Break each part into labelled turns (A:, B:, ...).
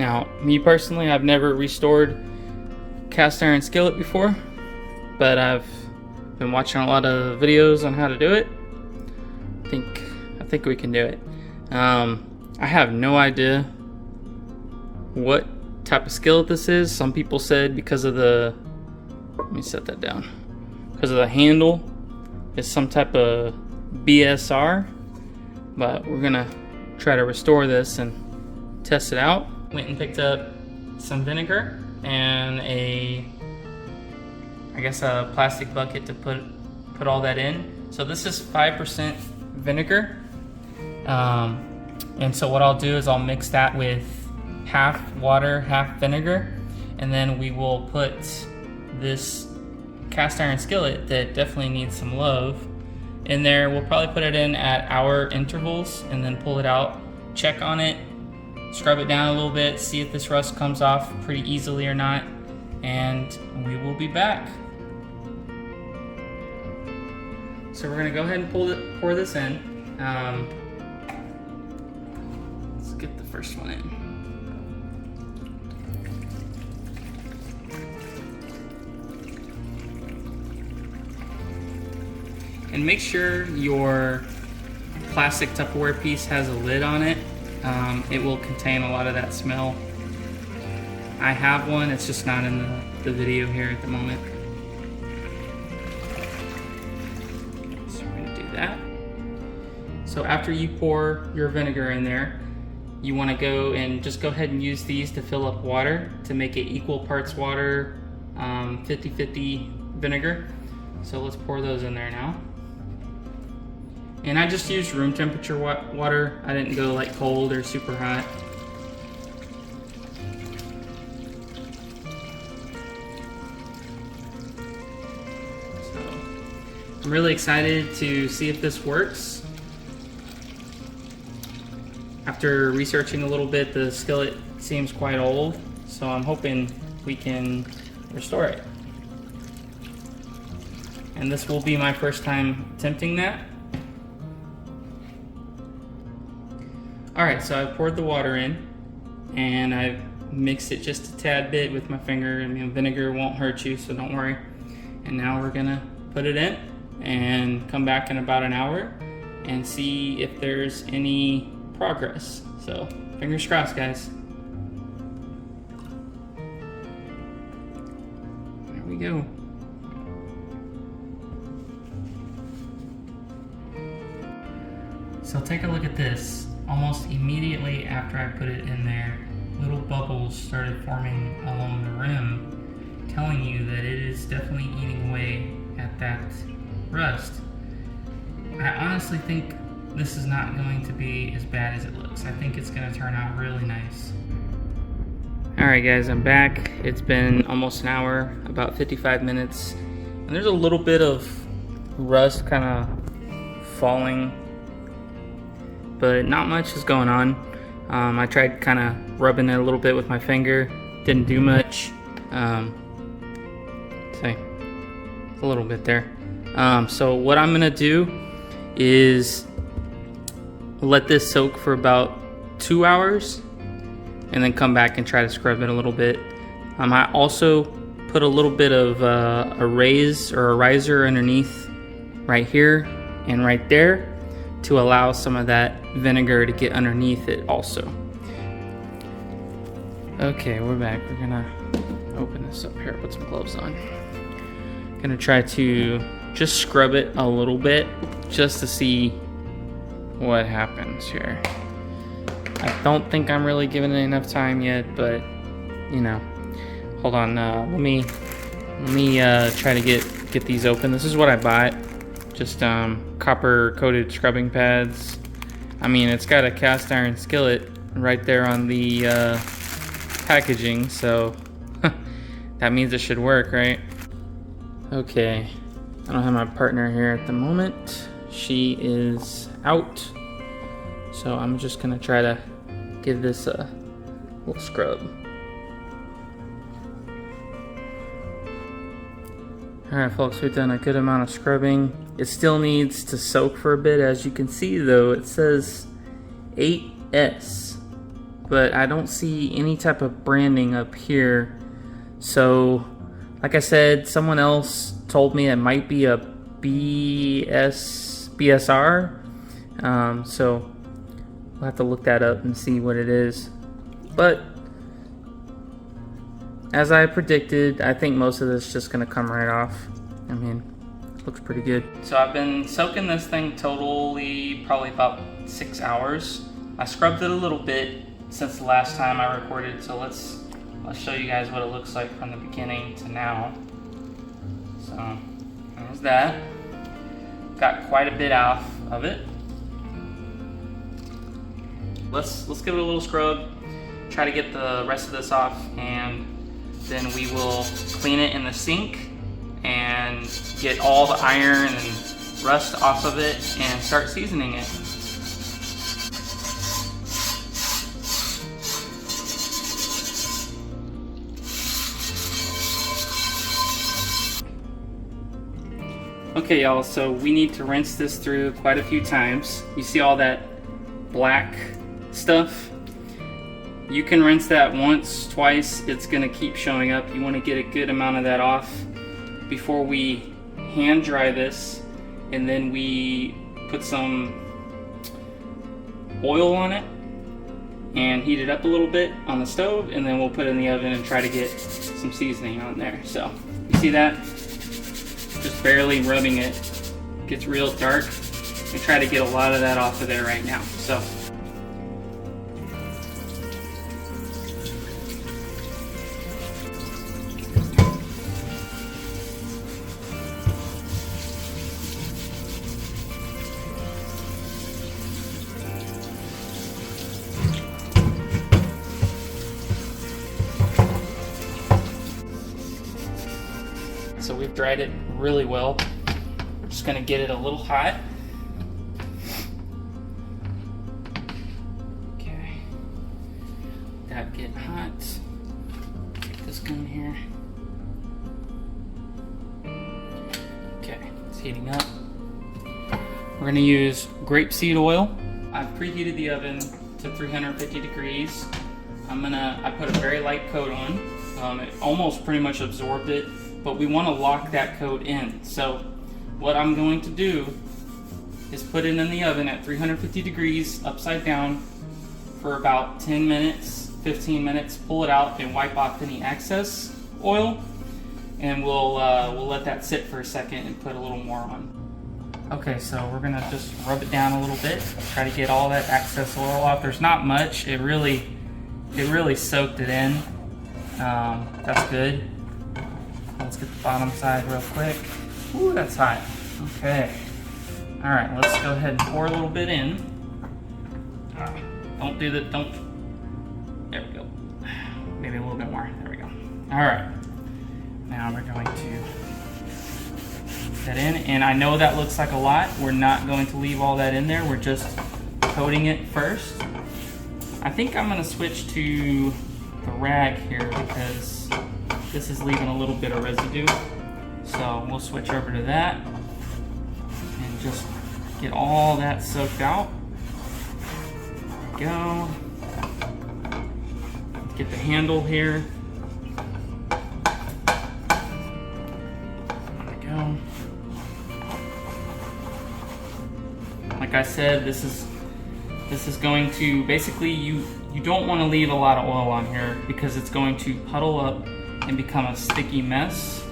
A: Now, me personally, I've never restored cast iron skillet before, but I've been watching a lot of videos on how to do it. I think we can do it. I have no idea what type of skillet this is. Some people said because of the, let me set that down, because of the handle, it's some type of BSR, but we're gonna try to restore this and test it out. Went and picked up some vinegar and I guess a plastic bucket to put all that in. So this is 5% vinegar. And so what I'll do is I'll mix that with half water, half vinegar, and then we will put this cast iron skillet that definitely needs some love in there. We'll probably put it in at hour intervals and then pull it out, check on it, scrub it down a little bit, see if this rust comes off pretty easily or not, and we will be back. So we're gonna go ahead and pour this in. Let's get the first one in. And make sure your plastic Tupperware piece has a lid on it. It will contain a lot of that smell. I have one, it's just not in the video here at the moment. So we're gonna do that. So after you pour your vinegar in there, you wanna go ahead and use these to fill up water to make it equal parts water, 50-50 vinegar. So let's pour those in there now. And I just used room temperature water. I didn't go like cold or super hot. So I'm really excited to see if this works. After researching a little bit, the skillet seems quite old, so I'm hoping we can restore it. And this will be my first time attempting that. Alright, so I've poured the water in and I've mixed it just a tad bit with my finger. I mean, vinegar won't hurt you, so don't worry. And now we're gonna put it in and come back in about an hour and see if there's any progress. So, fingers crossed, guys. There we go. So take a look at this. Almost immediately after I put it in there, little bubbles started forming along the rim, telling you that it is definitely eating away at that rust. I honestly think this is not going to be as bad as it looks. I think it's going to turn out really nice. Alright guys, I'm back. It's been almost an hour, about 55 minutes, and there's a little bit of rust kind of falling, but not much is going on. I tried kind of rubbing it a little bit with my finger, didn't do much. See, a little bit there. So what I'm gonna do is let this soak for about 2 hours and then come back and try to scrub it a little bit. I also put a little bit of a raise or a riser underneath right here and right there to allow some of that vinegar to get underneath it also. Okay, we're back. We're gonna open this up here, put some gloves on. Gonna try to just scrub it a little bit just to see what happens here. I don't think I'm really giving it enough time yet, but you know, hold on. Let me try to get these open. This is what I bought. Just copper coated scrubbing pads. I mean, it's got a cast iron skillet right there on the packaging, so that means it should work, right? Okay, I don't have my partner here at the moment. She is out, so I'm just gonna try to give this a little scrub. Alright folks, we've done a good amount of scrubbing. It still needs to soak for a bit. As you can see though, it says 8S. but I don't see any type of branding up here. So, like I said, someone else told me it might be a BSR. So we'll have to look that up and see what it is. But as I predicted, I think most of this is just gonna come right off. I mean, looks pretty good. So I've been soaking this thing totally probably about 6 hours. I scrubbed it a little bit since the last time I recorded, so let's show you guys what it looks like from the beginning to now. So there's that. Got quite a bit out of it. Let's give it a little scrub, try to get the rest of this off, and then we will clean it in the sink and get all the iron and rust off of it and start seasoning it. Okay, y'all, so we need to rinse this through quite a few times. You see all that black stuff? You can rinse that once, twice, it's gonna keep showing up. You wanna get a good amount of that off before we hand dry this, and then we put some oil on it and heat it up a little bit on the stove, and then we'll put it in the oven and try to get some seasoning on there. So, you see that? Just barely rubbing it. Gets real dark. We try to get a lot of that off of there right now. So. So we've dried it really well. We're just gonna get it a little hot. Okay. That getting hot. Get this going here. Okay, it's heating up. We're gonna use grapeseed oil. I've preheated the oven to 350 degrees. I put a very light coat on. It almost pretty much absorbed it, but we want to lock that coat in. So what I'm going to do is put it in the oven at 350 degrees upside down for about 10 minutes, 15 minutes, pull it out and wipe off any excess oil, and we'll let that sit for a second and put a little more on. Okay, so we're gonna just rub it down a little bit, try to get all that excess oil off. There's not much, it really soaked it in. That's good. Let's get the bottom side real quick. Ooh, that's hot. Okay. All right, let's go ahead and pour a little bit in. Don't do that, there we go. Maybe a little bit more, there we go. All right, now we're going to put that in, and I know that looks like a lot. We're not going to leave all that in there. We're just coating it first. I think I'm gonna switch to the rag here because this is leaving a little bit of residue. So we'll switch over to that and just get all that soaked out. There we go. Get the handle here. There we go. Like I said, this is going to, basically you don't want to leave a lot of oil on here because it's going to puddle up and become a sticky mess.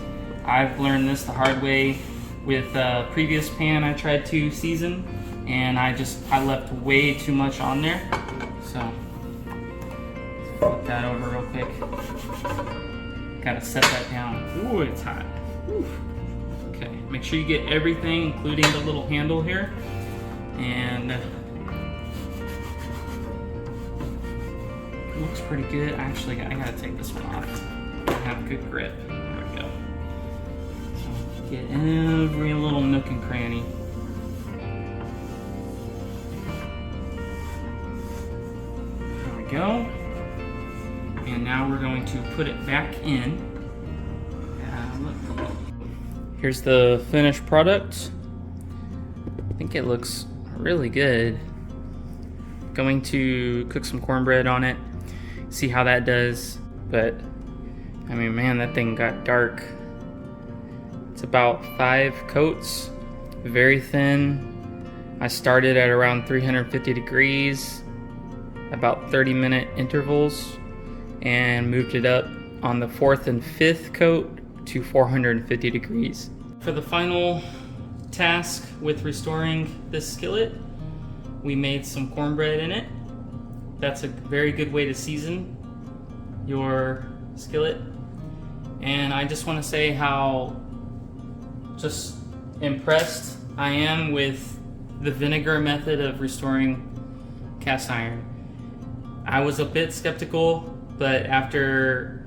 A: I've learned this the hard way with a previous pan I tried to season, and I left way too much on there. So let's flip that over real quick. Gotta set that down. Ooh, it's hot. Ooh. Okay, make sure you get everything, including the little handle here. And it looks pretty good. Actually, I gotta take this one off. Have a good grip. There we go. So get every little nook and cranny. There we go. And now we're going to put it back in. Here's the finished product. I think it looks really good. going to cook some cornbread on it, see how that does. But I mean, man, that thing got dark. It's about 5 coats, very thin. I started at around 350 degrees, about 30-minute intervals, and moved it up on the 4th and 5th coat to 450 degrees. For the final task with restoring this skillet, we made some cornbread in it. That's a very good way to season your skillet. And I just want to say how just impressed I am with the vinegar method of restoring cast iron. I was a bit skeptical, but after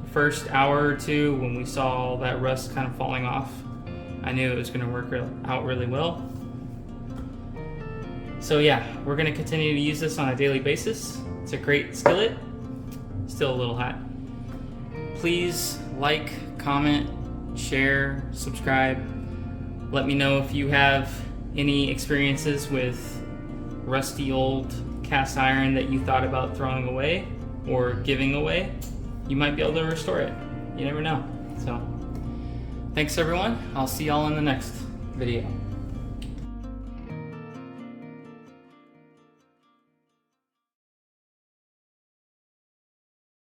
A: the first hour or two, when we saw all that rust kind of falling off, I knew it was going to work out really well. So yeah, we're going to continue to use this on a daily basis. It's a great skillet, still a little hot. Please like, comment, share, subscribe. Let me know if you have any experiences with rusty old cast iron that you thought about throwing away or giving away. You might be able to restore it. You never know. So, thanks everyone. I'll see y'all in the next video.